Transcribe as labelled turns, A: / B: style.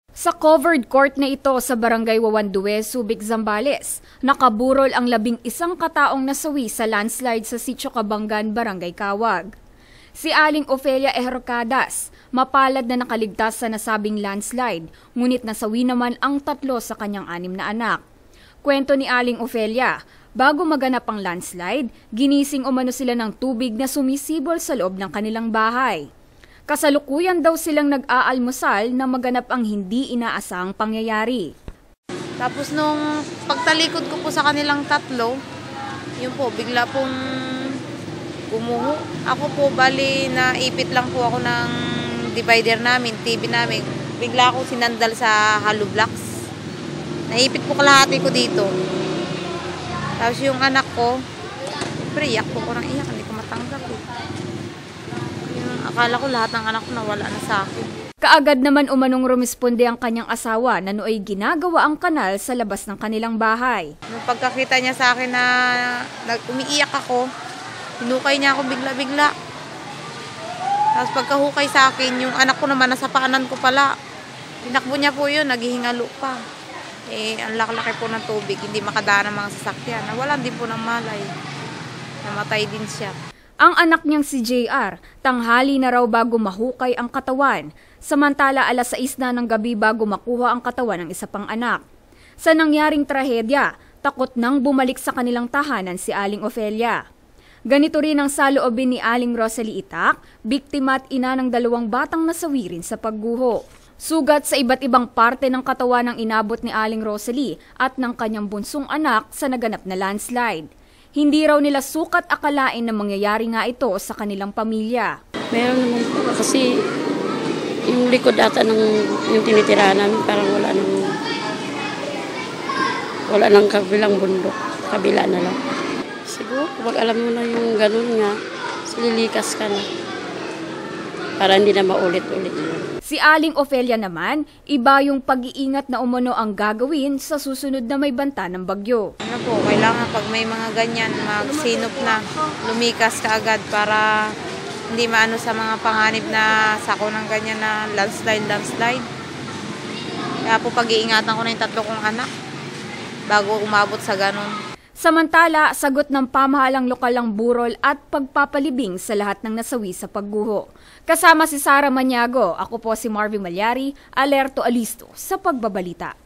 A: Sa covered court na ito sa Barangay Wawandue, Subic, Zambales, nakaburol ang 11 kataong nasawi sa landslide sa Sitio Kabangan, Barangay Kawag. Si Aling Ofelia Ejercadas, mapalad na nakaligtas sa nasabing landslide, ngunit nasawi naman ang 3 sa kanyang 6 na anak. Kwento ni Aling Ofelia, bago maganap ang landslide, ginising umano sila ng tubig na sumisibol sa loob ng kanilang bahay. Kasalukuyan daw silang nag-aalmusal na maganap ang hindi inaasahang pangyayari.
B: Tapos nung pagtalikod ko po sa kanilang 3, yun po, bigla pong gumuho. Ako po, bali, naipit lang po ako ng divider namin, TV namin. Bigla ako sinandal sa hollow blocks. Naipit po kalahati ko dito. Tapos yung anak ko, iyak po ko ng iyak, hindi ko matanggap eh. Akala ko lahat ng anak ko nawala na sa akin.
A: Kaagad naman umanong rumisponde ang kanyang asawa na nooy ginagawa ang kanal sa labas ng kanilang bahay.
B: Nung pagkakita niya sa akin na umiiyak ako, hinukay niya ako bigla-bigla. Tapos pagkahukay sa akin, yung anak ko naman nasa paanan ko pala. Tinakbo niya po yun, naghihingalo pa. Ang laki-laki po ng tubig, hindi makadaan ng mga sasakyan. Nawalan din po ng malay. Namatay din siya.
A: Ang anak niyang si JR, tanghali na raw bago mahukay ang katawan, samantala 6:00 na ng gabi bago makuha ang katawan ng isa pang anak. Sa nangyaring trahedya, takot nang bumalik sa kanilang tahanan si Aling Ofelia. Ganito rin ang saloobin ni Aling Rosalie Itak, biktima at ina ng 2 batang nasawi rin sa pagguho. Sugat sa iba't ibang parte ng katawan ang inabot ni Aling Rosalie at ng kanyang bunsong anak sa naganap na landslide. Hindi raw nila sukat akalain na mangyayari nga ito sa kanilang pamilya.
C: Meron naman po kasi yung likod ata ng yung tinitirahan namin parang wala nang kabilang bundok, kabila na lang. Siguro pag alam mo na yung ganun nga, sililikas ka na para hindi na maulit-ulit yun.
A: Si Aling Ofelia naman, iba yung pag-iingat na umano ang gagawin sa susunod na may banta ng bagyo.
B: Ano po, kailangan pag may mga ganyan, magsinop na, lumikas ka agad para hindi maano sa mga panganib na sako ng ganyan na landslide. Kaya po pag-iingatan ko na yung 3 kong anak bago umabot sa ganun.
A: Samantala, sagot ng pamahalang lokal ang burol at pagpapalibing sa lahat ng nasawi sa pagguho. Kasama si Sara Maniago, ako po si Marvin Malyari, alerto alisto sa pagbabalita.